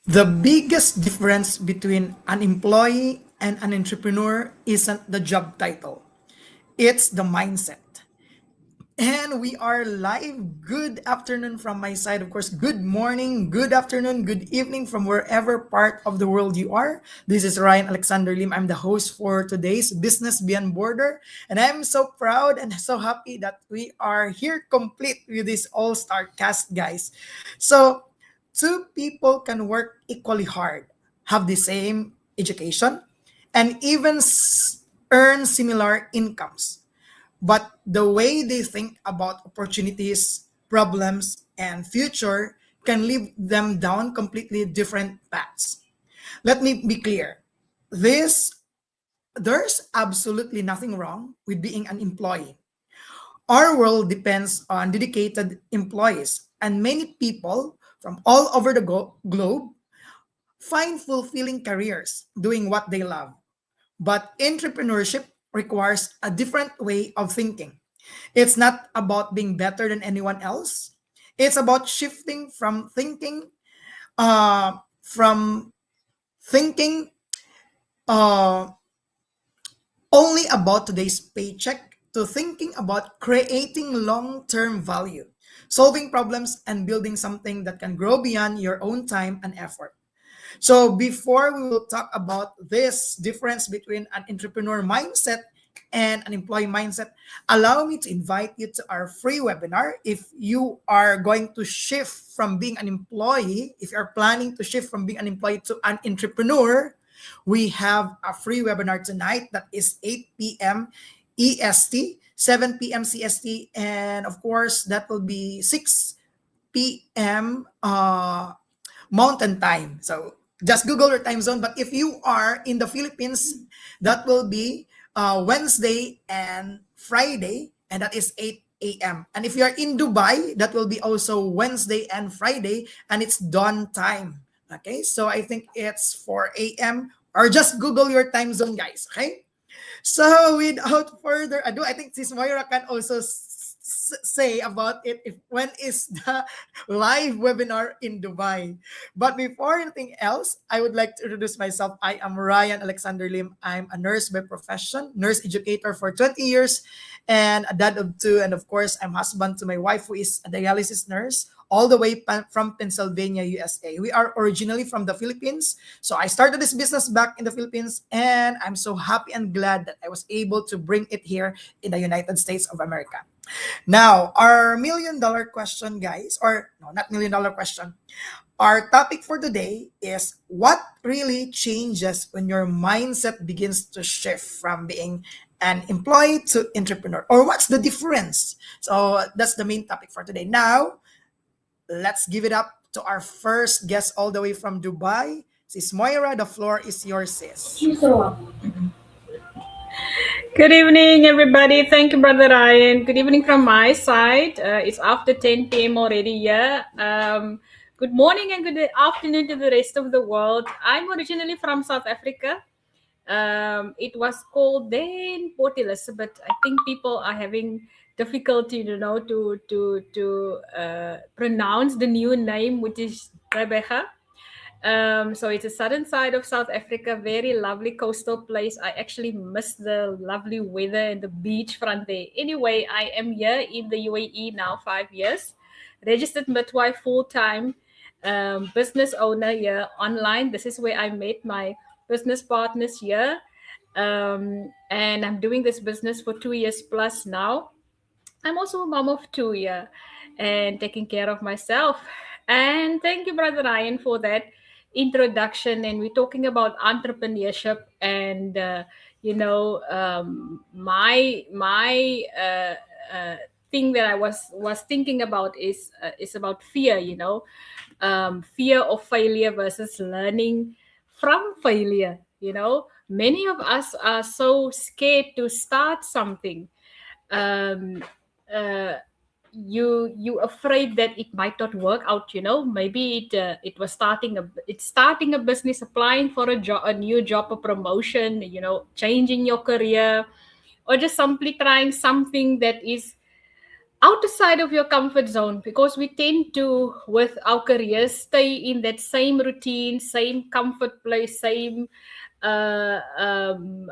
The biggest difference between an employee and an entrepreneur isn't the job title, it's the mindset. And we are live. Good afternoon from my side. Of course, good morning, good afternoon, good evening from wherever part of the world you are. This is Ryan Alexander Lim. I'm the host for today's Business Beyond Border. And I'm so proud and so happy that we are here complete with this all star cast, guys. So, two people can work equally hard, have the same education, and even earn similar incomes, but the way they think about opportunities, problems, and future can lead them down completely different paths. Let me be clear. This there's absolutely nothing wrong with being an employee. Our world depends on dedicated employees, and many people from all over the globe find fulfilling careers doing what they love. But entrepreneurship requires a different way of thinking. It's not about being better than anyone else. It's about shifting from thinking uh, only about today's paycheck to thinking about creating long-term value, solving problems, and building something that can grow beyond your own time and effort. So before we will talk about this difference between an entrepreneur mindset and an employee mindset, allow me to invite you to our free webinar. If you are going to shift from being an employee, if you're planning to shift from being an employee to an entrepreneur, we have a free webinar tonight that is 8 p.m. EST, 7 p.m. CST, and of course, that will be 6 p.m. Mountain time. So just Google your time zone. But if you are in the Philippines, that will be Wednesday and Friday, and that is 8 a.m. And if you are in Dubai, that will be also Wednesday and Friday, and it's dawn time. Okay, so I think it's 4 a.m. or just Google your time zone, guys. Okay. So without further ado, I think Sis Moira can also say about it if when is the live webinar in Dubai. But before anything else, I would like to introduce myself. I am Ryan Alexander Lim. I'm a nurse by profession, nurse educator for 20 years, and a dad of two. And of course, I'm husband to my wife, who is a dialysis nurse, all the way from Pennsylvania, USA. We are originally from the Philippines. So I started this business back in the Philippines, and I'm so happy and glad that I was able to bring it here in the United States of America. Now, our $1 million question, guys, or no, not $1 million question. Our topic for today is what really changes when your mindset begins to shift from being an employee to entrepreneur, or what's the difference? So that's the main topic for today. Now, let's give it up to our first guest all the way from Dubai. Sis Moira, the floor is yours, sis. Good evening, everybody. Thank you, Brother Ryan. Good evening from my side. It's after 10 p.m. already here. Good morning and good afternoon to the rest of the world. I'm originally from South Africa. It was called then Port Elizabeth. I think people are having difficulty, to pronounce the new name, which is Rebecca. So it's a southern side of South Africa, very lovely coastal place. I actually miss the lovely weather and the beach front there. Anyway, I am here in the UAE now 5 years, registered midwife full time, business owner here online. This is where I met my business partners here. And I'm doing this business for 2 years plus now. I'm also a mom of two, yeah, and taking care of myself. And thank you, Brother Ryan, for that introduction. And we're talking about entrepreneurship, and my thing that I was thinking about is about fear. Fear of failure versus learning from failure. Many of us are so scared to start something. um, uh, you afraid that it might not work out. Maybe it was starting a business, applying for a job, a new job, a promotion, changing your career, or just simply trying something that is outside of your comfort zone, because we tend to, with our careers, stay in that same routine, same comfort place, same uh, um,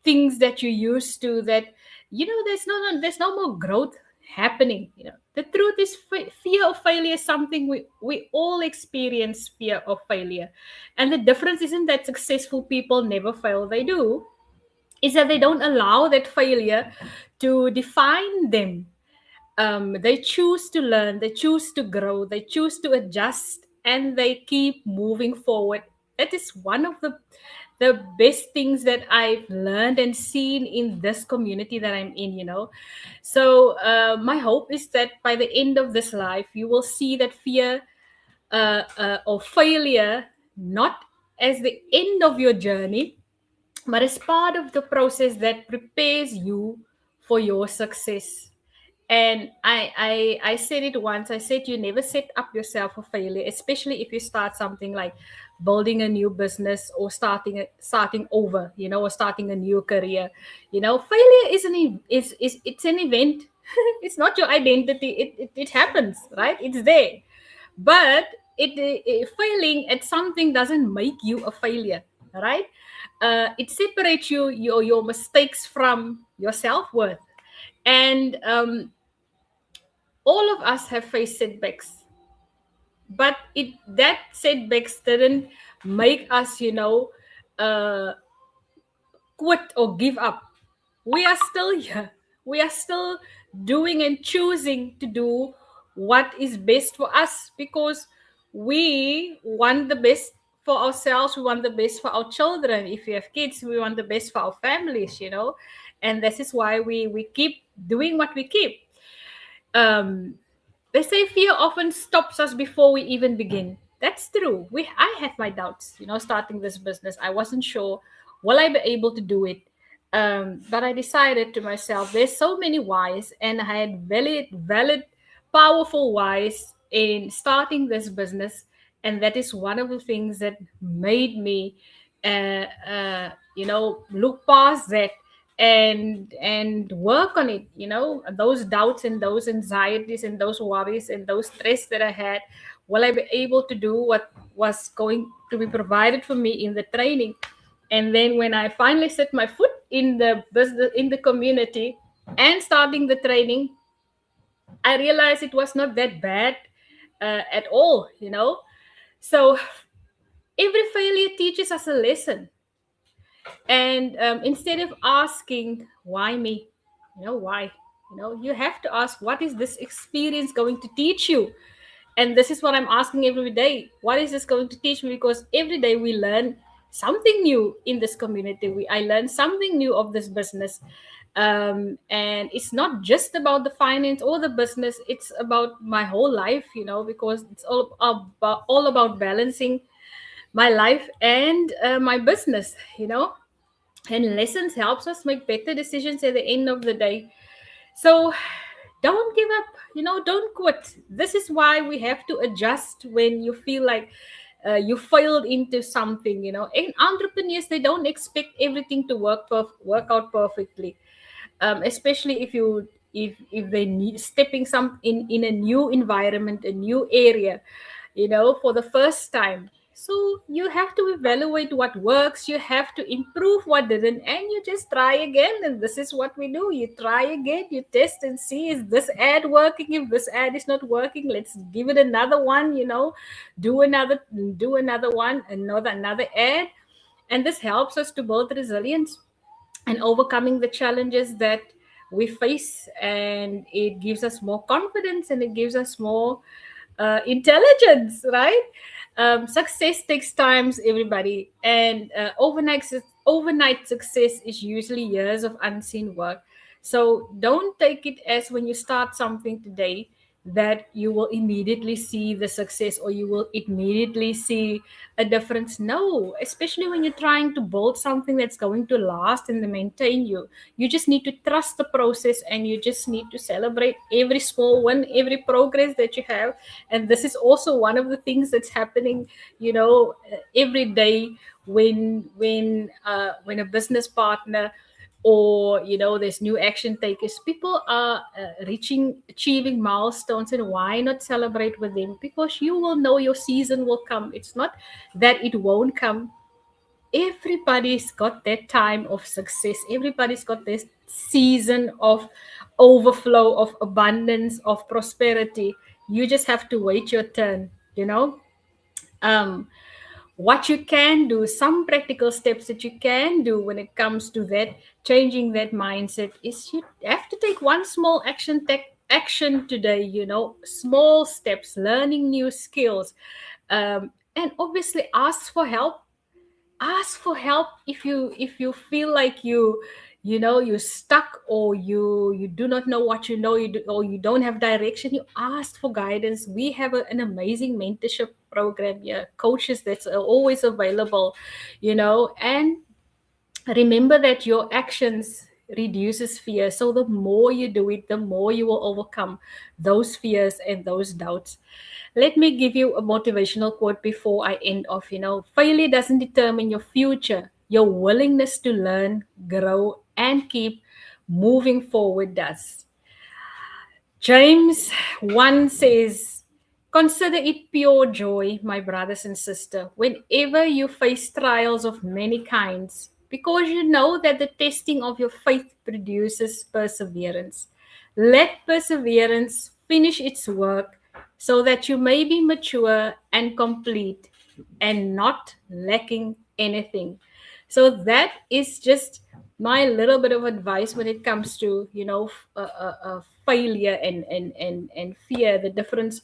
things that you used to, that there's no more growth happening. The truth is, fear of failure is something we all experience. Fear of failure. And the difference isn't that successful people never fail. They do. Is that they don't allow that failure to define them. They choose to learn, they choose to grow, they choose to adjust, and they keep moving forward. That is one of the best things that I've learned and seen in this community that I'm in. So my hope is that by the end of this life, you will see that fear of failure not as the end of your journey, but as part of the process that prepares you for your success. And I said it once. I said you never set up yourself for failure, especially if you start something like building a new business, or starting over, or starting a new career. Failure is it's an event. It's not your identity. It happens, right? It's there. But failing at something doesn't make you a failure, right? It separates your mistakes from your self-worth. And all of us have faced setbacks, but that setbacks didn't make us uh, quit or give up. We are still here. We are still doing and choosing to do what is best for us, because we want the best for ourselves. We want the best for our children. If we have kids, we want the best for our families. And this is why we keep doing what we keep. um, they say fear often stops us before we even begin. That's true. I had my doubts, starting this business. I wasn't sure, will I be able to do it? But I decided to myself, there's so many whys, and I had valid, powerful whys in starting this business. And that is one of the things that made me, look past that and work on it. Those doubts and those anxieties and those worries and those stress that I had, will I be able to do what was going to be provided for me in the training? And then when I finally set my foot in the business, in the community, and starting the training, I realized it was not that bad at all. So every failure teaches us a lesson. And instead of asking, why me? Why? You have to ask, what is this experience going to teach you? And this is what I'm asking every day. What is this going to teach me? Because every day we learn something new in this community. I learn something new of this business. And it's not just about the finance or the business, it's about my whole life, because it's all about balancing my life and my business. And lessons helps us make better decisions at the end of the day. So don't give up, don't quit. This is why we have to adjust when you feel like you failed into something. And entrepreneurs, they don't expect everything to work out perfectly. Especially if they need stepping some in a new environment, a new area, for the first time. So you have to evaluate what works, you have to improve what didn't, and you just try again. And this is what we do. You try again, you test and see, is this ad working? If this ad is not working, let's give it another one. Do another one, another ad. And this helps us to build resilience and overcoming the challenges that we face. And it gives us more confidence, and it gives us more intelligence, right? Success takes times, everybody. And overnight success is usually years of unseen work. So don't take it as when you start something today that you will immediately see the success, or you will immediately see a difference. No, especially when you're trying to build something that's going to last and maintain you. You just need to trust the process, and you just need to celebrate every small win, every progress that you have. And this is also one of the things that's happening, every day when a business partner or there's new action takers. People are achieving milestones, and why not celebrate with them? Because you will know your season will come. It's not that it won't come. Everybody's got their time of success. Everybody's got this season of overflow, of abundance, of prosperity. You just have to wait your turn. um what you can do, some practical steps that you can do when it comes to that, changing that mindset, is you have to take one small action today. Small steps, learning new skills, and obviously ask for help if you feel like you're stuck, or you do not know what or you don't have direction. You ask for guidance. We have an amazing mentorship program here, coaches that's always available. And remember that your actions reduces fear. So the more you do it, the more you will overcome those fears and those doubts. Let me give you a motivational quote before I end off. Failure doesn't determine your future. Your willingness to learn, grow, and keep moving forward does. James 1 says, "Consider it pure joy, my brothers and sisters, whenever you face trials of many kinds, because you know that the testing of your faith produces perseverance. Let perseverance finish its work, so that you may be mature and complete and not lacking anything." So that is just my little bit of advice when it comes to failure and fear, the difference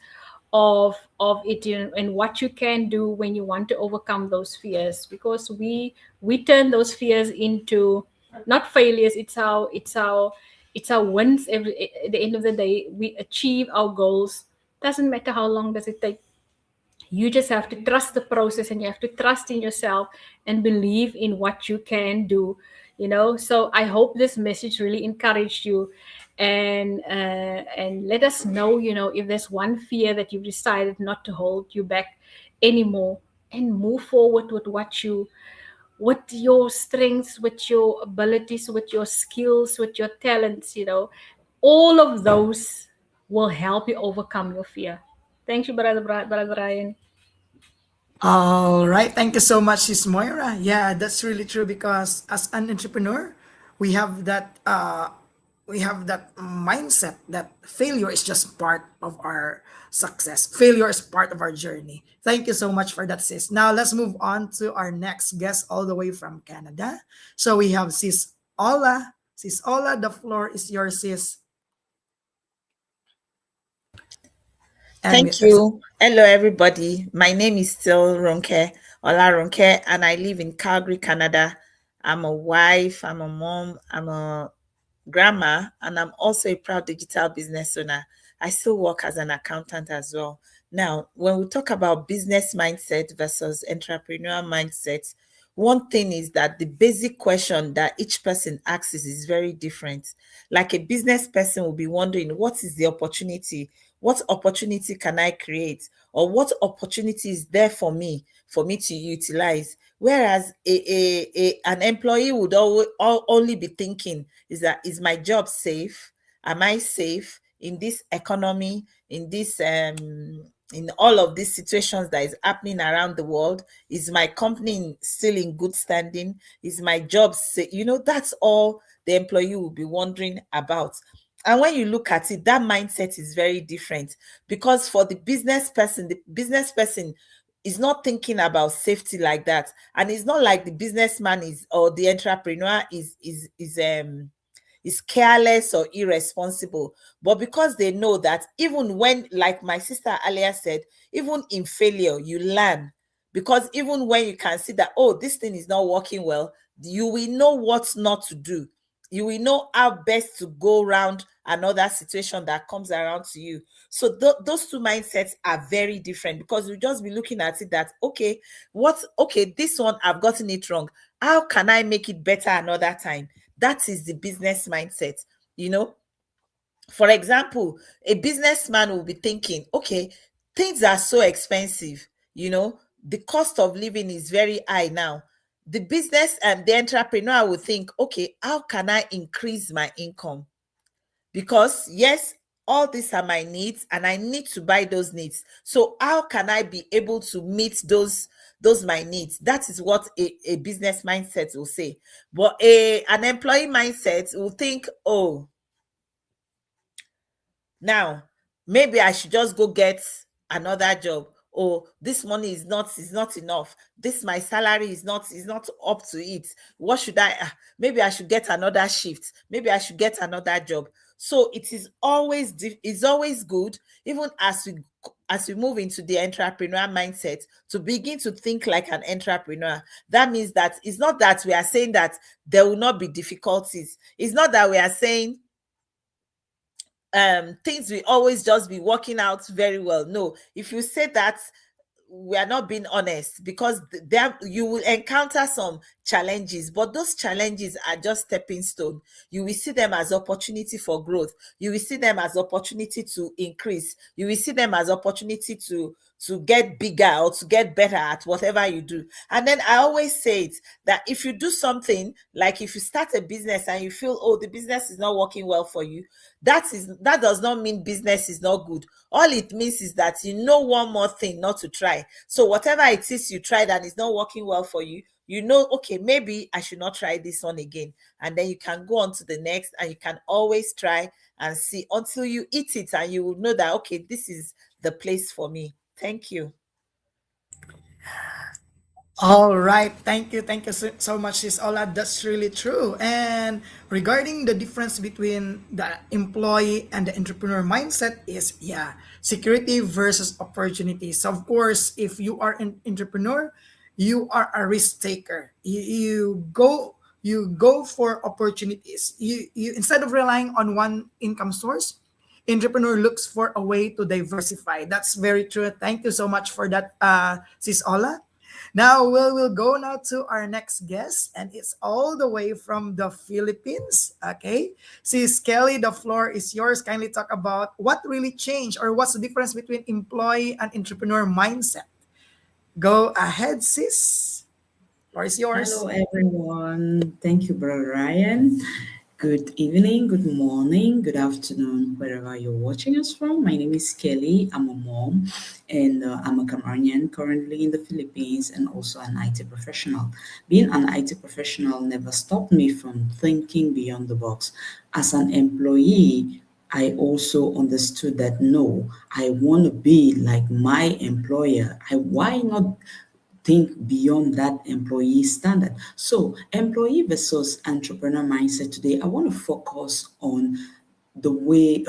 of it, and what you can do when you want to overcome those fears, because we turn those fears into not failures. It's our wins. At the end of the day, we achieve our goals. Doesn't matter how long does it take. You just have to trust the process, and you have to trust in yourself and believe in what you can do. So I hope this message really encouraged you, and let us know, if there's one fear that you've decided not to hold you back anymore, and move forward with your strengths, with your abilities, with your skills, with your talents. All of those will help you overcome your fear. Thank you, brother Ryan. All right. Thank you so much, Sis Moira. Yeah, that's really true because as an entrepreneur, we have that mindset that failure is just part of our success. Failure is part of our journey. Thank you so much for that, sis. Now let's move on to our next guest all the way from Canada. So we have Sis Ola. Sis Ola, the floor is yours, sis. Thank And you. Hello, everybody. My name is still Ronke, Ola Ronke, and I live in Calgary, Canada. I'm a wife, I'm a mom, I'm a grandma, and I'm also a proud digital business owner. I still work as an accountant as well. Now, when we talk about business mindset versus entrepreneurial mindset, one thing is that the basic question that each person asks is very different. Like a business person will be wondering, what is the opportunity? What opportunity can I create? Or what opportunity is there for me to utilize? Whereas an employee would only be thinking, is my job safe? Am I safe in this economy, in all of these situations that is happening around the world? Is my company still in good standing? Is my job safe? That's all the employee will be wondering about. And when you look at it, that mindset is very different, because for the business person is not thinking about safety like that. And it's not like the businessman is, or the entrepreneur is careless or irresponsible, but because they know that even when, like my sister earlier said, even in failure you learn. Because even when you can see that, oh, this thing is not working well, you will know what not to do. You will know how best to go around another situation that comes around to you. So those two mindsets are very different, because you just be looking at it that, okay, this one I've gotten it wrong. How can I make it better another time? That is the business mindset. For example, a businessman will be thinking, okay, things are so expensive. The cost of living is very high now. the business and the entrepreneur will think, okay, how can I increase my income? Because yes, all these are my needs and I need to buy those needs. So how can I be able to meet those my needs? That is what a business mindset will say. But an employee mindset will think, oh, now maybe I should just go get another job. Or this money is not enough. This my salary is not up to it. What should maybe I should get another shift. Maybe I should get another job. So it is always it's always good, even as we move into the entrepreneur mindset, to begin to think like an entrepreneur. That means that it's not that we are saying that there will not be difficulties. It's not that we are saying things will always just be working out very well. No, if you say that, we are not being honest, because there you will encounter some challenges, but those challenges are just stepping stone. You will see them as opportunity for growth. You will see them as opportunity to increase. You will see them as opportunity to get bigger or to get better at whatever you do. And then I always say it, that if you do something, like if you start a business and you feel, oh, the business is not working well for you, that does not mean business is not good. All it means is that you know one more thing not to try. So whatever it is you tried and it's not working well for you, you know, okay, maybe I should not try this one again. And then you can go on to the next, and you can always try and see until you eat it, and you will know that, okay, this is the place for me. Thank you. All right. Thank you so much, Sis Ola. That's really true. And regarding the difference between the employee and the entrepreneur mindset is, yeah, security versus opportunities. Of course, if you are an entrepreneur, you are a risk taker. You go for opportunities. You instead of relying on one income source, entrepreneur looks for a way to diversify. That's very true. Thank you so much for that, Sis Ola. Now we'll go now to our next guest, and it's all the way from the Philippines. Okay, Sis Kelly, the floor is yours. Kindly talk about what really changed, or what's the difference between employee and entrepreneur mindset. Go ahead, sis. Floor is Hello, yours. everyone. Thank you, Brother Ryan. Good evening, good morning, good afternoon, wherever you're watching us from. My name is Kelly. I'm a mom, and I'm a Cameroonian currently in the Philippines, and also an IT professional. Being an IT professional never stopped me from thinking beyond the box. As an employee, I also understood that no, I want to be like my employer. Why not think beyond that employee standard? So, employee versus entrepreneur mindset today, I want to focus on the way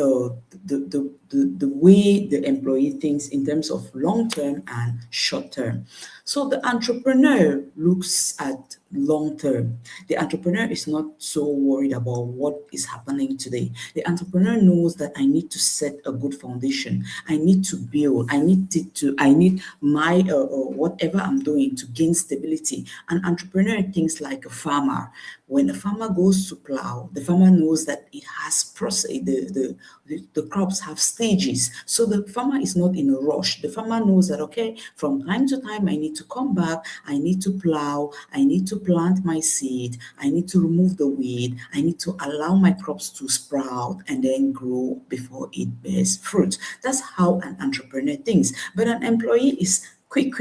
the way the employee thinks in terms of long term and short term. So the entrepreneur looks at long term. The entrepreneur is not so worried about what is happening today. The entrepreneur knows that I need to set a good foundation. I need to build. I need my whatever I'm doing to gain stability. An entrepreneur thinks like a farmer. When a farmer goes to plow, the farmer knows that it has process. The crops have stages, so the farmer is not in a rush. The farmer knows that, okay, from time to time I need to come back, I need to plow, I need to plant my seed, I need to remove the weed, I need to allow my crops to sprout and then grow before it bears fruit. That's how an entrepreneur thinks. But an employee is quick,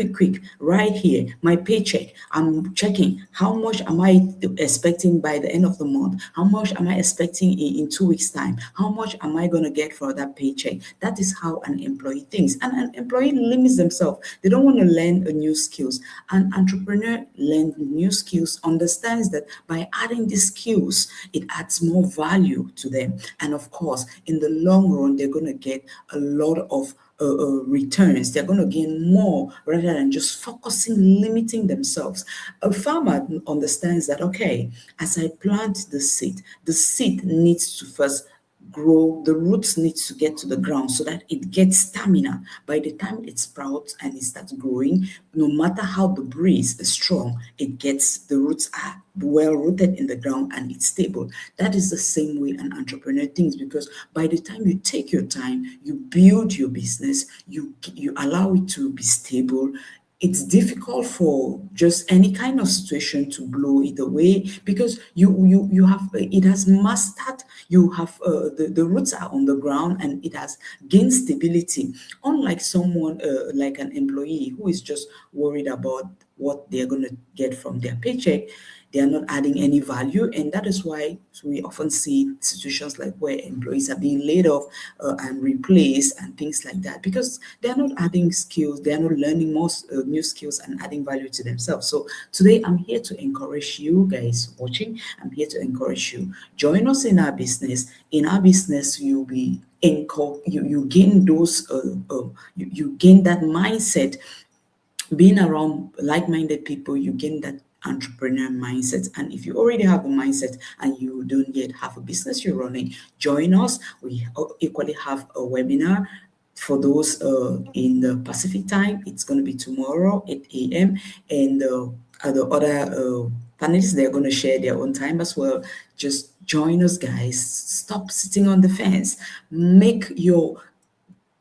right here, my paycheck. I'm checking how much am I expecting by the end of the month? How much am I expecting in 2 weeks' time? How much am I going to get for that paycheck? That is how an employee thinks. And an employee limits themselves. They don't want to learn a new skills. An entrepreneur learns new skills, understands that by adding these skills, it adds more value to them. And of course, in the long run, they're going to get a lot of returns. They're going to gain more rather than just focusing, limiting themselves. A farmer understands that, okay, as I plant the seed needs to first grow, the roots need to get to the ground so that it gets stamina. By the time it sprouts and it starts growing, no matter how the breeze is strong, the roots are well rooted in the ground and it's stable. That is the same way an entrepreneur thinks, because by the time you take your time, you build your business, you allow it to be stable, it's difficult for just any kind of situation to blow it away, because you have, it has mastered, you have the roots are on the ground and it has gained stability, unlike someone like an employee who is just worried about what they're going to get from their paycheck. They are not adding any value, and that is why we often see situations like where employees are being laid off and replaced and things like that, because they are not adding skills, they are not learning more new skills and adding value to themselves. So today I'm here to encourage you guys watching. I'm here to encourage you. Join us in our business. In our business, you'll be you gain those you gain that mindset. Being around like-minded people, you gain that entrepreneur mindset. And if you already have a mindset and you don't yet have a business you're running, join us. We equally have a webinar for those in the Pacific time. It's going to be tomorrow 8 a.m. and the other panelists, they're going to share their own time as well. Just join us, guys. Stop sitting on the fence.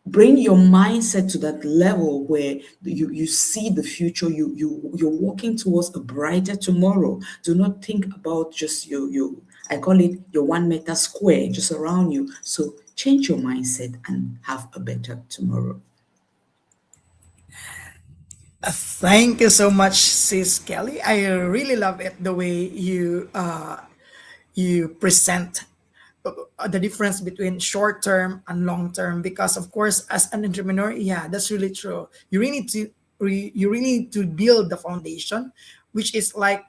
Bring your mindset to that level where you see the future, you're walking towards a brighter tomorrow. Do not think about just your I call it your 1 meter square just around you. So change your mindset and have a better tomorrow. Thank you so much, Sis Kelly. I really love it the way you present the difference between short term and long term, because of course as an entrepreneur, yeah, that's really true. You really need to you really need to build the foundation, which is like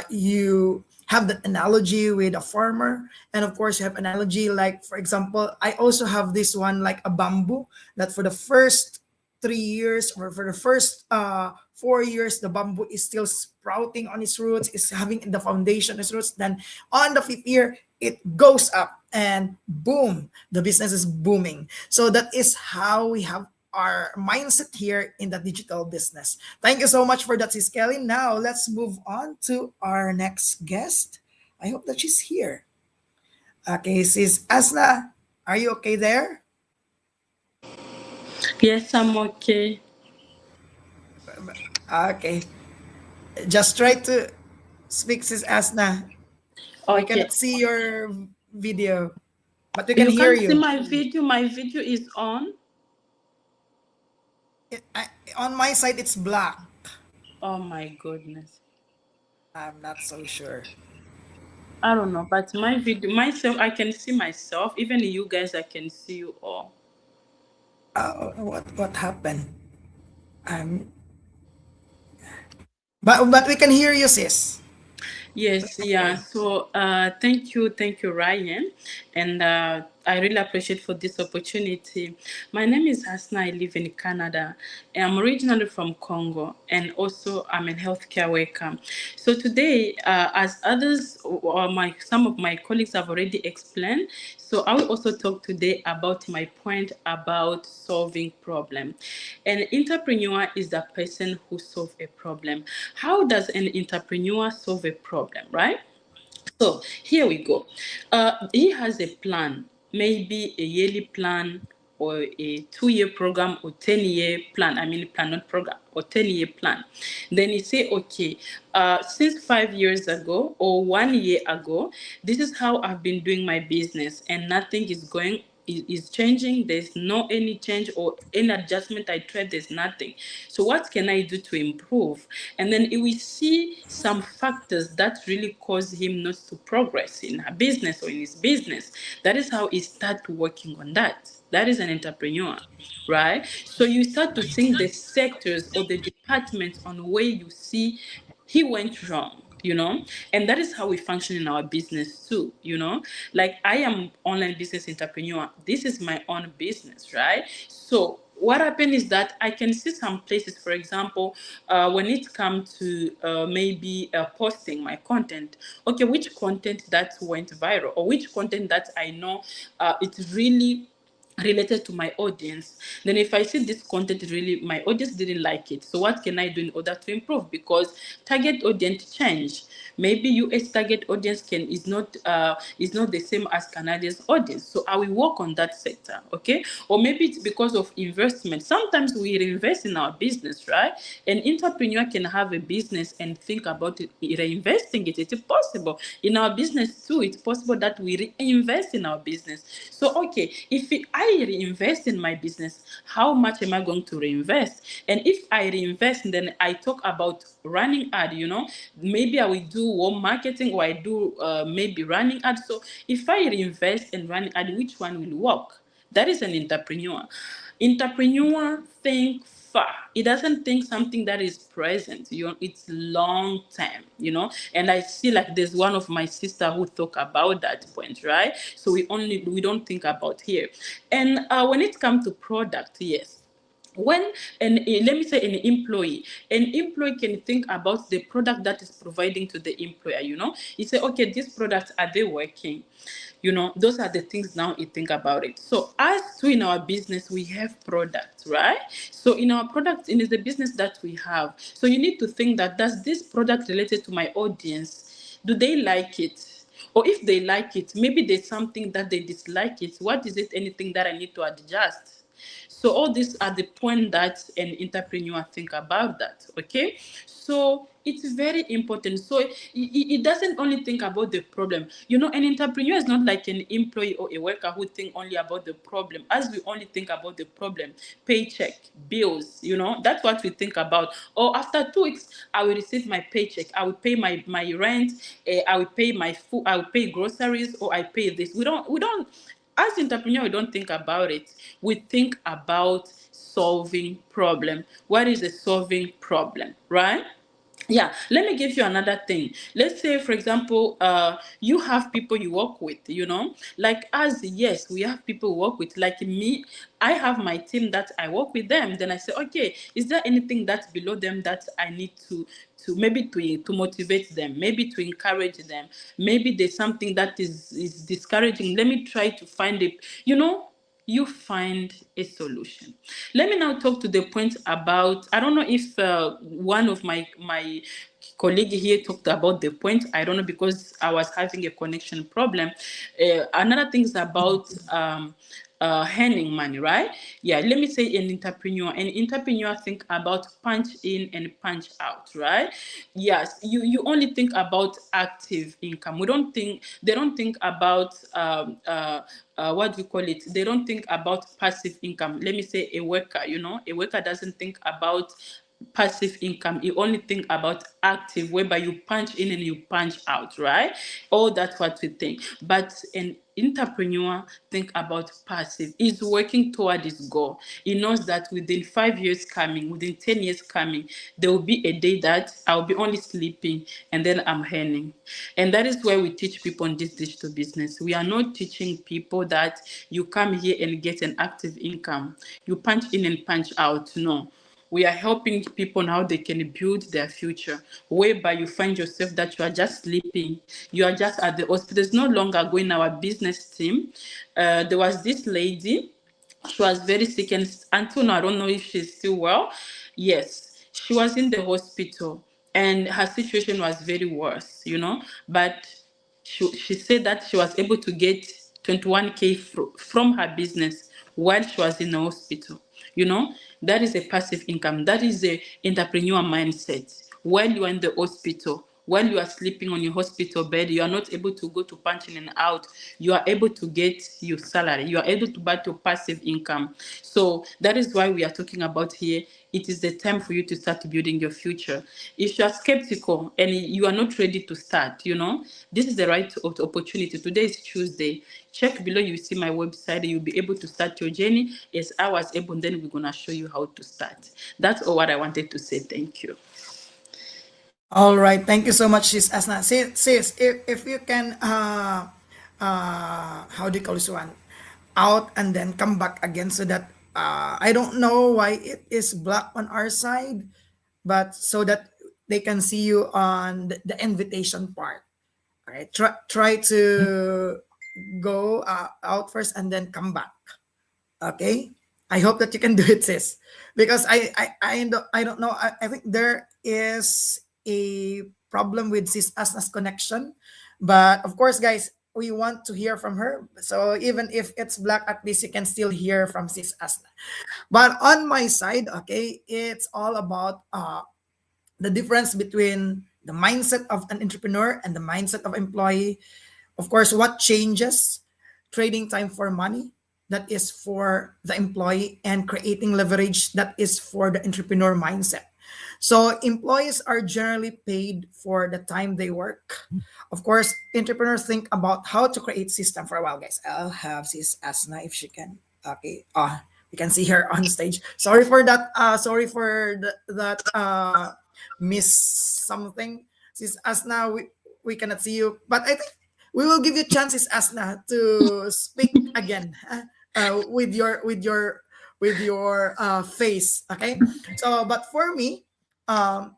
you have that analogy with a farmer, and of course you have analogy like, for example, I also have this one like a bamboo, that for the first 3 years or for the first 4 years, the bamboo is still sprouting on its roots, is having the foundation its roots. Then on the fifth year, it goes up and boom, the business is booming. So that is how we have our mindset here in the digital business. Thank you so much for that, Sis Kelly. Now let's move on to our next guest. I hope that she's here. Okay, Sis Asna, are you okay there? Yes, I'm okay. Okay, just try to speak, Sis Asna. We Okay. cannot see your video, but we can You hear can't see you. my video. My video is on. On my side, it's black. Oh my goodness. I'm not so sure. I don't know, but my video, myself, I can see myself. Even you guys, I can see you all. What happened? Um, but we can hear you, sis. Yes, yeah. So thank you, Ryan, and I really appreciate for this opportunity. My name is Hasna. I live in Canada. I'm originally from Congo, and also I'm a healthcare worker. So today, as others or some of my colleagues have already explained, so I will also talk today about my point about solving problem. An entrepreneur is the person who solves a problem. How does an entrepreneur solve a problem, right? So here we go. He has a plan, maybe a yearly plan or a 2-year program or 10-year plan. I mean, plan, not program, or 10-year plan. Then he say, okay, since 5 years ago or 1 year ago, this is how I've been doing my business and nothing is changing. There's no any change or any adjustment I tried, there's nothing. So what can I do to improve? And then we see some factors that really cause him not to progress in a business or in his business. That is how he start working on that. That is an entrepreneur, right? So you start to think the sectors or the departments on where you see he went wrong, and that is how we function in our business too. Like I am online business entrepreneur, this is my own business, right? So what happened is that I can see some places, for example, when it comes to maybe posting my content, okay, which content that went viral or which content that I know it really related to my audience, then if I see this content really my audience didn't like it, so what can I do in order to improve? Because target audience change. Maybe US target audience is not the same as Canadians audience, so I will work on that sector. Okay, or maybe it's because of investment. Sometimes we reinvest in our business, right? An entrepreneur can have a business and think about it, reinvesting it. It's possible in our business too. It's possible that we reinvest in our business. So okay, if I reinvest in my business, how much am I going to reinvest? And if I reinvest, then I talk about running ad, maybe I will do warm marketing, or I do maybe running ad. So if I reinvest and run ad, which one will work? That is an entrepreneur. Entrepreneur think far. It doesn't think something that is present. It's long term. And I see like there's one of my sister who talk about that point, right? So we don't think about here. And when it comes to product, yes, when let me say an employee can think about the product that is providing to the employer. You say, okay, these products, are they working? Those are the things now you think about it. So as to in our business, we have products, right? So in our product, in the business that we have, so you need to think that, does this product related to my audience? Do they like it? Or if they like it, maybe there's something that they dislike it. What is it? Anything that I need to adjust? So all these are the point that an entrepreneur think about that. Okay, so it's very important. So it doesn't only think about the problem. An entrepreneur is not like an employee or a worker who think only about the problem. As we only think about the problem, paycheck, bills, that's what we think about. Or after 2 weeks, I will receive my paycheck. I will pay my rent. I will pay my food. I will pay groceries, or I pay this. We don't. As entrepreneur, we don't think about it. We think about solving problem. What is a solving problem, right? Yeah, let me give you another thing. Let's say, for example, you have people you work with, like us. Yes, we have people we work with. Like me, I have my team that I work with them. Then I say, okay, is there anything that's below them that I need to maybe to motivate them, maybe to encourage them? Maybe there's something that is discouraging. Let me try to find it. You find a solution. Let me now talk to the point about, I don't know if one of my colleague here talked about the point. I don't know, because I was having a connection problem. Another thing is about earning money, right? Yeah, let me say an entrepreneur think about punch in and punch out, right? Yes, you only think about active income. They don't think about what do you call it? They don't think about passive income. Let me say a worker, a worker doesn't think about passive income. You only think about active, whereby you punch in and you punch out, right? All that's what we think. But an entrepreneur think about passive. He's working toward his goal. He knows that within 5 years coming, within 10 years coming, there will be a day that I'll be only sleeping and then I'm earning. And that is where we teach people in this digital business. We are not teaching people that you come here and get an active income. You punch in and punch out. No. We are helping people now they can build their future, whereby you find yourself that you are just sleeping, you are just at the hospital. It's no longer going our business team. There was this lady, she was very sick, and until now, I don't know if she's still well. Yes, she was in the hospital, and her situation was very worse, but she said that she was able to get 21K from her business while she was in the hospital. That is a passive income. That is the entrepreneur mindset. While you are in the hospital, while you are sleeping on your hospital bed, you are not able to go to punch in and out. You are able to get your salary. You are able to buy your passive income. So that is why we are talking about here. It is the time for you to start building your future. If you are skeptical and you are not ready to start, this is the right opportunity. Today is Tuesday. Check below, you see my website. You'll be able to start your journey as I was able, and then we're going to show you how to start. That's all what I wanted to say. Thank you. All right, thank you so much, Sis Asna. Sis, if you can, how do you call this one? Out and then come back again, so that I don't know why it is black on our side, but so that they can see you on the invitation part. All right, try to go out first and then come back. Okay, I hope that you can do it, sis, because I don't know. I think there is a problem with sis Asna's connection, but of course, guys, we want to hear from her. So even if it's black, at least you can still hear from sis Asna. But on my side, okay, it's all about the difference between the mindset of an entrepreneur and the mindset of employee. Of course, what changes? Trading time for money, that is for the employee, and creating leverage, that is for the entrepreneur mindset. So employees are generally paid for the time they work. Of course, entrepreneurs think about how to create system. For a while, guys, I'll have sis Asna if she can. Okay. You can see her on stage. Sorry for that. Sorry for that. Miss something. Sis Asna, we cannot see you, but I think we will give you chances, Asna, to speak again with your face. Okay. So, but for me, um,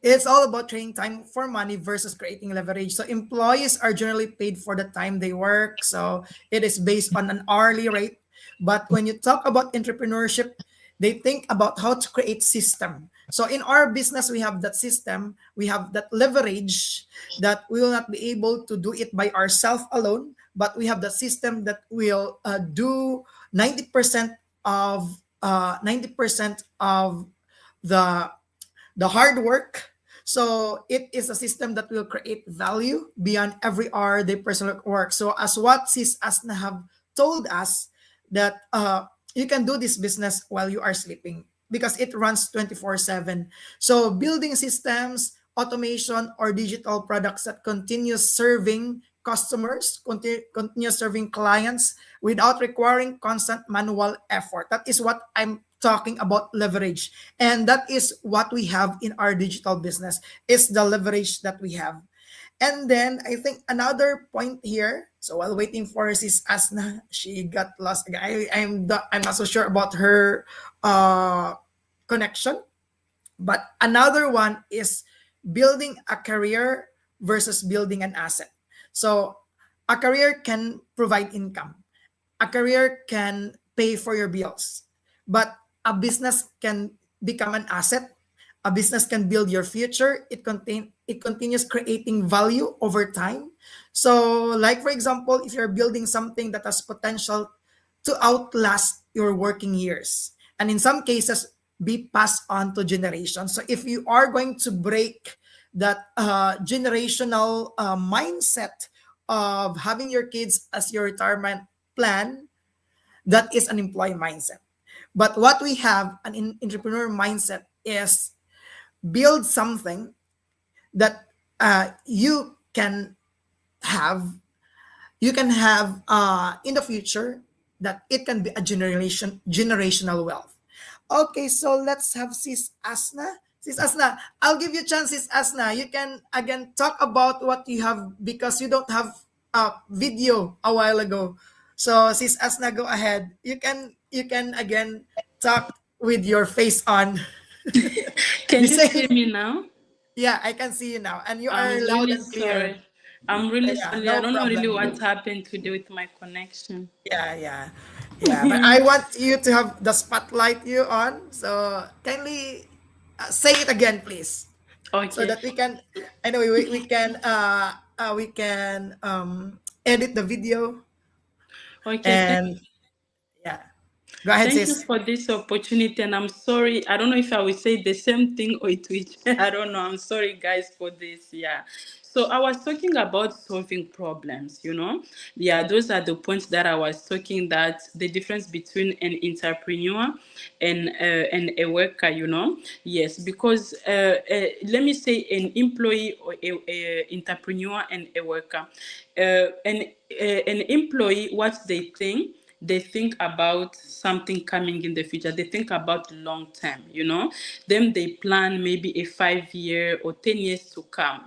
it's all about trading time for money versus creating leverage. So employees are generally paid for the time they work. So it is based on an hourly rate. But when you talk about entrepreneurship, they think about how to create system. So in our business, we have that system, we have that leverage that we will not be able to do it by ourselves alone, but we have the system that will do 90% of 90% of the hard work. So it is a system that will create value beyond every hour they personal work. So as what Sis Asna have told us, that you can do this business while you are sleeping because it runs 24/7. So building systems, automation, or digital products that continue serving customers, continue serving clients without requiring constant manual effort. That is what I'm talking about, leverage. And that is what we have in our digital business, is the leverage that we have. And then I think another point here. So while waiting for Sis Asna, she got lost. I'm not so sure about her connection. But another one is building a career versus building an asset. So a career can provide income. A career can pay for your bills. But a business can become an asset. A business can build your future. It continues creating value over time. So, like for example, if you're building something that has potential to outlast your working years, and in some cases be passed on to generations. So if you are going to break that generational mindset of having your kids as your retirement plan, that is an employee mindset. But what we have, an entrepreneur mindset, is build something that have you can have in the future, that it can be a generational wealth. Okay, so let's have Sis Asna. Sis Asna, I'll give you a chance. Sis Asna, you can again talk about what you have, because you don't have a video a while ago. So Sis Asna, go ahead. You can again talk with your face on. Can You you say, see me now? yeah, I can see you now, and you I'm are loud really and clear. sorry. I'm really Yeah, sorry. I no don't know really problem. what happened today with my connection. Yeah. But I want you to have the spotlight you on. So kindly say it again, please, so Okay. that we can. Anyway, we can edit the video. Okay. And yeah, go ahead, Thank you sis. for this opportunity, and I'm sorry. I don't know if I will say the same thing or it will. I don't know. I'm sorry, guys, for this. Yeah. So I was talking about solving problems. Yeah, those are the points that I was talking. That the difference between an entrepreneur and a worker. Yes, because let me say an employee or a entrepreneur and a worker. An employee, what they think about something coming in the future. They think about long term. Then they plan maybe a 5 year or 10 years to come.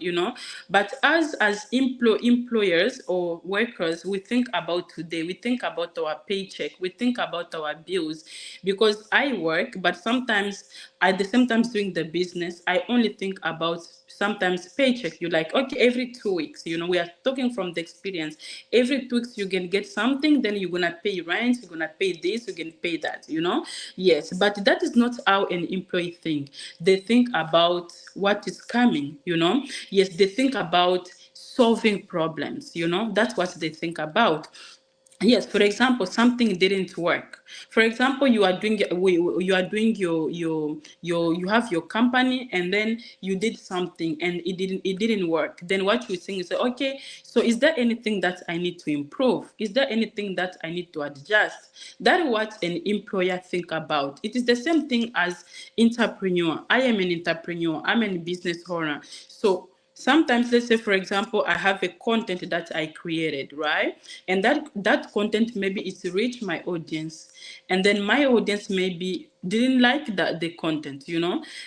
But as employers or workers, we think about today. We think about our paycheck. We think about our bills, because I work, but sometimes at the same time doing the business, I only think about sometimes paycheck. You like, okay, every 2 weeks, we are talking from the experience. Every 2 weeks you can get something, then you're gonna pay rent, you're gonna pay this, you can pay that. Yes, but that is not how an employee think. They think about what is coming. Yes, they think about solving problems. That's what they think about. Yes, for example, something didn't work. For example, you are doing your you have your company, and then you did something and it didn't work. Then what you think is, okay, so is there anything that I need to improve? Is there anything that I need to adjust? That is what an employer think about. It is the same thing as entrepreneur. I am an entrepreneur. I'm a business owner. So sometimes, let's say for example, I have a content that I created, right? And that content maybe it's reach my audience, and then my audience maybe didn't like the content.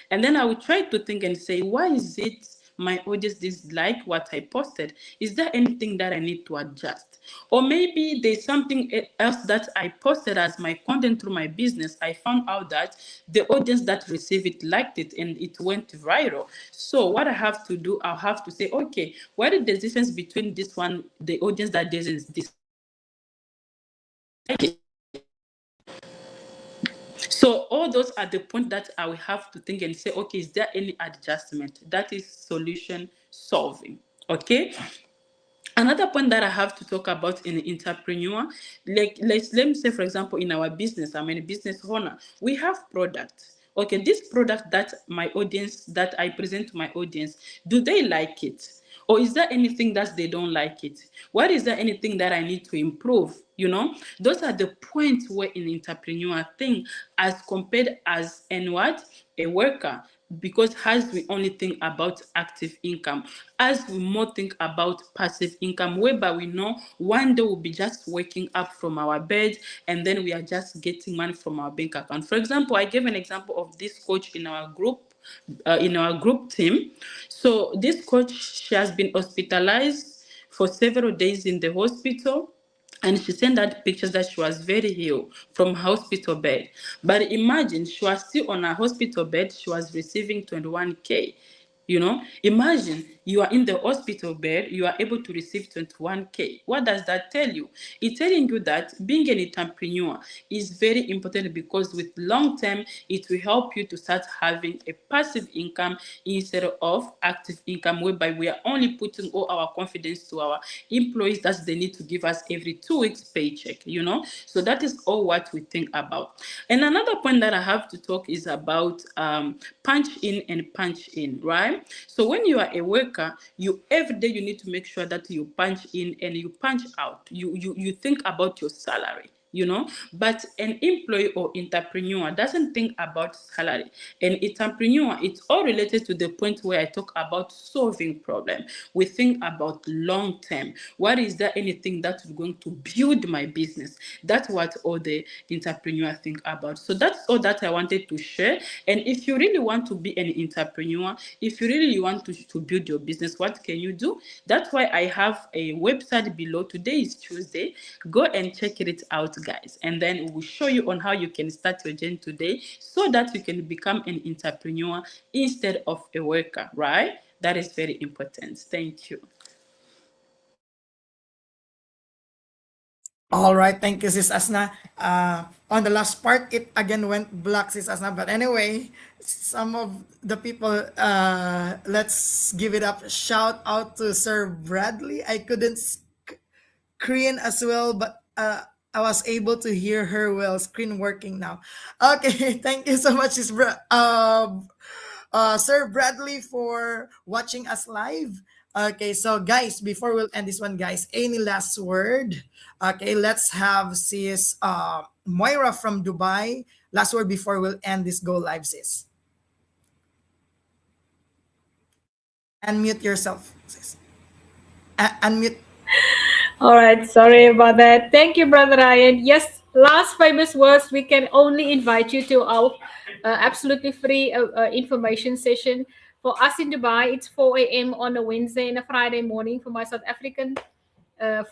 And then I would try to think and say, why is it my audience dislike what I posted? Is there anything that I need to adjust? Or maybe there's something else that I posted as my content through my business. I found out that the audience that received it liked it and it went viral. So what I have to do, I'll have to say, okay, what is the difference between this one, the audience that doesn't dislike it? So all those are the point that I will have to think and say, okay, is there any adjustment? That is solution solving. Okay. Another point that I have to talk about in entrepreneur, like let me say, for example, in our business, I'm a business owner. We have products. Okay, this product that I present to my audience, do they like it? Or is there anything that they don't like it? What is there anything that I need to improve? Those are the points where an entrepreneur think as compared as a worker, because as we only think about active income, as we more think about passive income, whereby we know one day we'll be just waking up from our bed and then we are just getting money from our bank account. For example, I gave an example of this coach in our group team. So this coach, she has been hospitalized for several days in the hospital, and she sent out pictures that she was very ill from hospital bed. But imagine, she was still on her hospital bed, she was receiving 21K. Imagine you are in the hospital bed, you are able to receive 21K. What does that tell you? It's telling you that being an entrepreneur is very important, because with long term, it will help you to start having a passive income instead of active income, whereby we are only putting all our confidence to our employees that they need to give us every 2 weeks paycheck. So that is all what we think about. And another point that I have to talk is about punch in and punch in, right? So when you are a worker, every day you need to make sure that you punch in and you punch out. You think about your salary. But an employee or entrepreneur doesn't think about salary. An entrepreneur, it's all related to the point where I talk about solving problem. We think about long term. What is there anything that is going to build my business? That's what all the entrepreneur think about. So that's all that I wanted to share. And if you really want to be an entrepreneur, if you really want to build your business, what can you do? That's why I have a website below. Today is Tuesday. Go and check it out, guys, and then we'll show you on how you can start your journey today, so that you can become an entrepreneur instead of a worker, right? That is very important. Thank you. All right, thank you, Sis Asna. On the last part, it again went black, Sis Asna. But anyway, some of the people, let's give it up. Shout out to Sir Bradley. I couldn't screen as well, but I was able to hear her well. Screen working now. Okay, thank you so much, Sir Bradley, for watching us live. Okay, so guys, before we'll end this one, guys, any last word? Okay, let's have sis Moira from Dubai. Last word before we'll end this go live, sis. Unmute yourself, sis. Unmute. All right, sorry about that. Thank you, Brother Ryan. Yes, last famous words. We can only invite you to our absolutely free information session. For us in Dubai, it's 4 a.m. on a Wednesday and a Friday morning. For my South African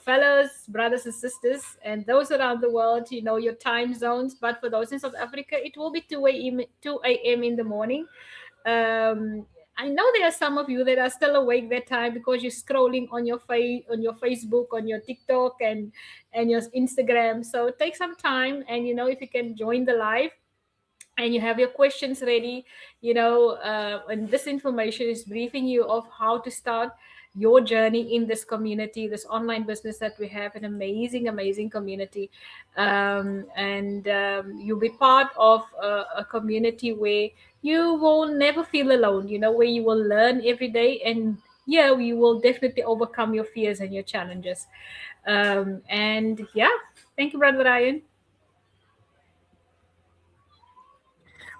fellows, brothers and sisters, and those around the world, your time zones. But for those in South Africa, it will be 2 a.m. in the morning. I know there are some of you that are still awake that time because you're scrolling on your Facebook, on your TikTok, and your Instagram. So take some time, and if you can join the live and you have your questions ready, and this information is briefing you of how to start your journey in this community, this online business that we have, an amazing community. And you'll be part of a community where you will never feel alone, where you will learn every day, and yeah, you will definitely overcome your fears and your challenges. And yeah, thank you, Brother Ryan.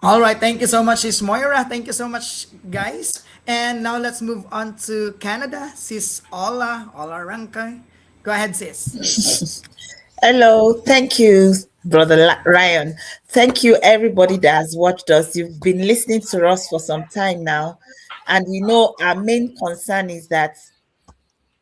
All right, thank you so much, Sis Moira. Thank you so much, guys. And now let's move on to Canada. Sis Ola Rankai. Go ahead, sis. Hello, thank you, Brother Ryan. Thank you, everybody that has watched us. You've been listening to us for some time now, and our main concern is that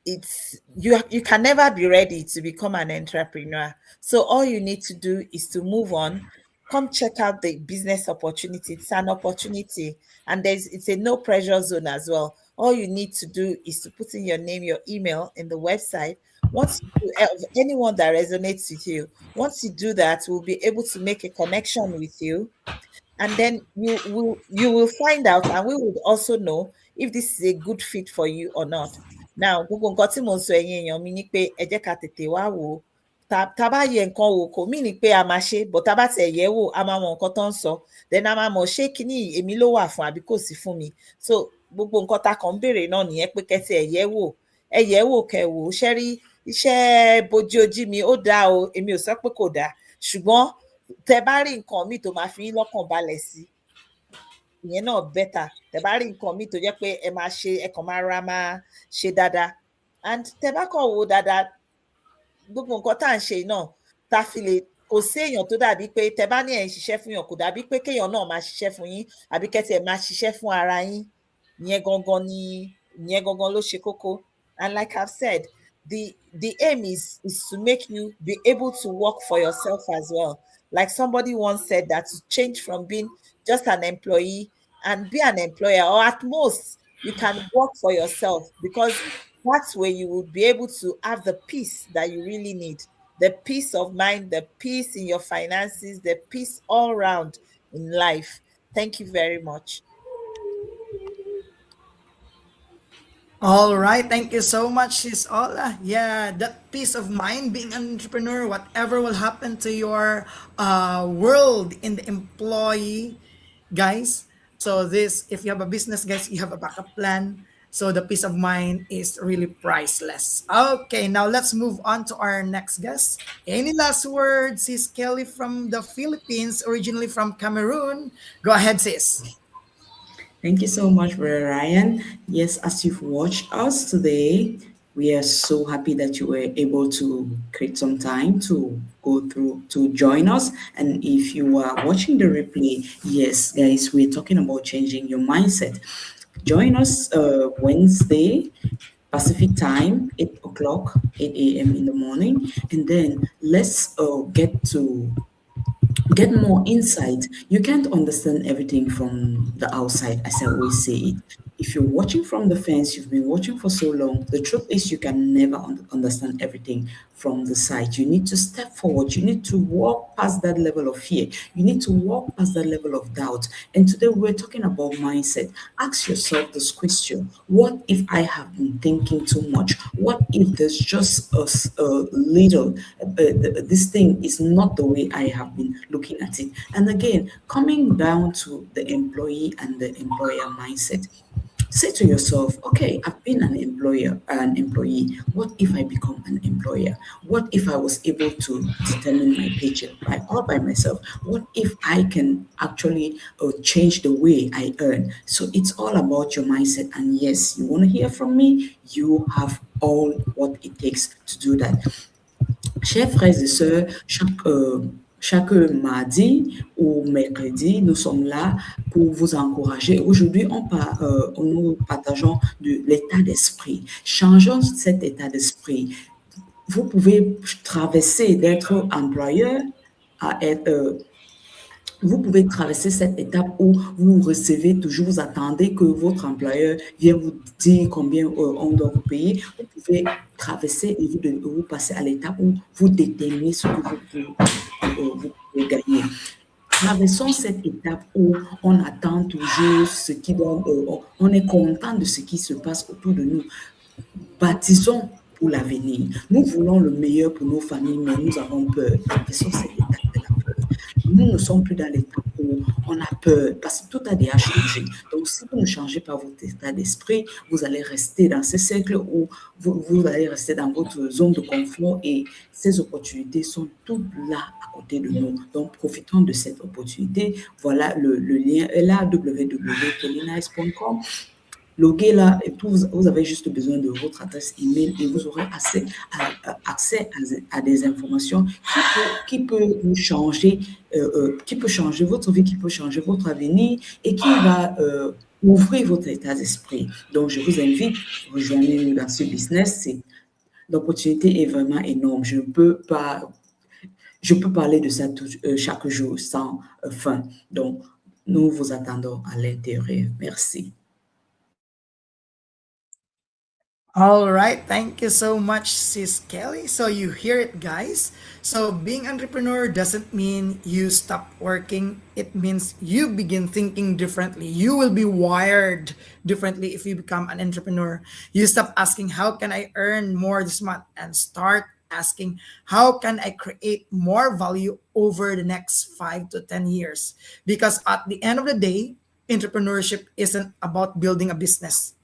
you can never be ready to become an entrepreneur. So all you need to do is to move on. Come check out the business opportunity. It's an opportunity, and it's a no pressure zone as well. All you need to do is to put in your name, your email in the website. Once you do, anyone that resonates with you, once you do that, we'll be able to make a connection with you, and then you will find out, and we would also know if this is a good fit for you or not. Now, gbogbo nǹkan tí mò ń sọ ẹ̀yin èèyàn mi ni pé ẹ jẹ́ ká tètè wá wò ó. Tá bá yẹ nǹkan wò kò mí ni pé a máa ṣe, but tá bá tiẹ̀ yẹ̀ wò a máa mọ nǹkan tó ń sọ, then a máa mọ̀ ṣé kíní èmi ló wà fún àbí kò sí fún mi. So gbogbo nǹkan tá kàn ń béèrè náà nìyẹn pé kẹ́tì ẹ yẹ̀ wò kẹ́ wò ó. Ṣé rí iṣẹ́ bojú ojí mi ó dáa o, èmi ò sọ pé kò dáa, ṣùgbọ́n tẹ bá rí nǹkan míì tó máa fi yín lọ́kàn balẹ̀ sí, ìyẹn náà bẹ́tà. Tẹ bá rí nǹkan míì tó jẹ́ pé ẹ kàn máa ṣe dáadáa, and tẹ bá kàn wò dáadáa, gbogbo nǹkan tá à ń ṣe náà tá fi lè, kò sí èèyàn tó dàbí pé tẹ bá ní ẹ̀ ń ṣiṣẹ́ fún yàn, kò dàbí pé kéèyàn náà máa ṣiṣẹ́ fún yín àbí kẹ́tì ẹ̀ máa ṣiṣẹ́ fún ara yín. Ìyẹn gangan ló ṣe kókó. And like I've said, the aim is to make you be able to work for yourself as well. Like somebody once said, that to change from being just an employee and be an employer, or at most you can work for yourself, because that's where you would be able to have the peace that you really need, the peace of mind, the peace in your finances, the peace all around in life. Thank you very much. All right, thank you so much, Sis Ola. Yeah, that peace of mind being an entrepreneur, whatever will happen to your world in the employee, guys. So this, if you have a business, guys, you have a backup plan. So the peace of mind is really priceless. Okay, now let's move on to our next guest. Any last words, Sis Kelly from the Philippines, originally from Cameroon? Go ahead, sis. Thank you so much, Brother Ryan. Yes, as you've watched us today, we are so happy that you were able to create some time to go through, to join us. And if you are watching the replay, yes, guys, we're talking about changing your mindset. Join us Wednesday, Pacific time, 8 o'clock, 8 a.m. in the morning. And then let's get more insight. You can't understand everything from the outside, as I always say it. If you're watching from the fence, you've been watching for so long, the truth is you can never understand everything from the side. You need to step forward. You need to walk past that level of fear. You need to walk past that level of doubt. And today we're talking about mindset. Ask yourself this question: what if I have been thinking too much? What if there's just a little, this thing is not the way I have been looking at it? And again, coming down to the employee and the employer mindset. Say to yourself, okay, I've been an employee. What if I become an employer? What if I was able to determine my paycheck all by myself? What if I can actually change the way I earn? So it's all about your mindset. And yes, you want to hear from me? You have all what it takes to do that. Chers frères et sœurs, chaque mardi ou mercredi, nous sommes là pour vous encourager. Aujourd'hui, nous partageons de l'état d'esprit. Changeons cet état d'esprit. vous pouvez traverser d'être employeur à être vous pouvez traverser cette étape où vous recevez toujours, vous attendez que votre employeur vienne vous dire combien on doit vous payer. Vous pouvez traverser et vous passez à l'étape où vous déterminez ce que vous pouvez gagner. Traversons cette étape où on attend toujours ce qui doit, on est content de ce qui se passe autour de nous. Baptisons pour l'avenir. Nous voulons le meilleur pour nos familles, mais nous avons peur. Traversons cette étape de la peur. Nous ne sommes plus dans l'état où on a peur parce que tout a déjà changé. Donc, si vous ne changez pas votre état d'esprit, vous allez rester dans ce cercle où vous allez rester dans votre zone de confort et ces opportunités sont toutes là à côté de nous. Donc, profitons de cette opportunité. Voilà, le lien est là, www.kellynice.com. Loguez là et vous avez juste besoin de votre adresse email et vous aurez accès à des informations qui peut vous changer, qui peut changer votre vie, qui peut changer votre avenir et qui va ouvrir votre état d'esprit. Donc, je vous invite, rejoignez-nous dans ce business. L'opportunité est vraiment énorme. Je peux parler de ça chaque jour sans fin. Donc, nous vous attendons à l'intérieur. Merci. All right, thank you so much, Sis Kelly. So you hear it, guys. So being entrepreneur doesn't mean you stop working. It means you begin thinking differently. You will be wired differently if you become an entrepreneur. You stop asking, how can I earn more this month? And start asking, how can I create more value over the next 5 to 10 years? Because at the end of the day, entrepreneurship isn't about building a business.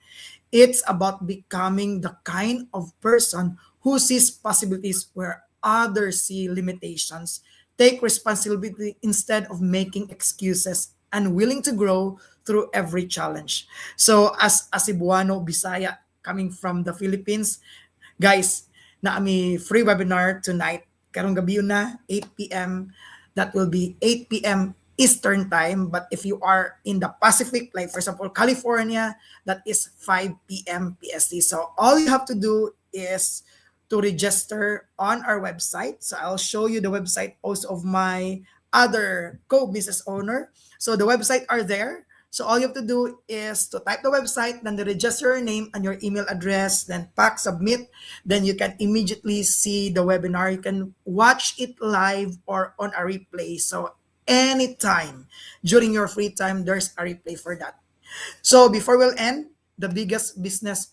It's about becoming the kind of person who sees possibilities where others see limitations, take responsibility instead of making excuses, and willing to grow through every challenge. So as a Cebuano Bisaya coming from the Philippines, guys, na ami free webinar tonight. Karong gabi yun na, 8 p.m. That will be 8 p.m. Eastern time. But if you are in the Pacific, like for example, California, that is 5 p.m. PST. So all you have to do is to register on our website. So I'll show you the website also of my other co-business owner. So the website are there. So all you have to do is to type the website, then register your name and your email address, then pack submit. Then you can immediately see the webinar. You can watch it live or on a replay. So anytime during your free time, there's a replay for that. So before we'll end, the biggest business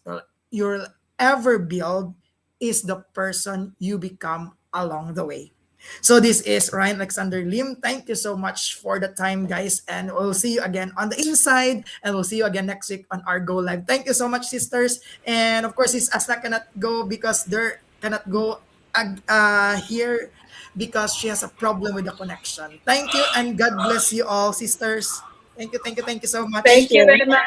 you'll ever build is the person you become along the way. So this is Ryan Alexander Lim. Thank you so much for the time, guys. And we'll see you again on the inside. And we'll see you again next week on our Go Live. Thank you so much, sisters. And of course, Sis Asna cannot go because there cannot go here because she has a problem with the connection. Thank you and God bless you all, sisters. Thank you so much. Thank Thank you you. very much.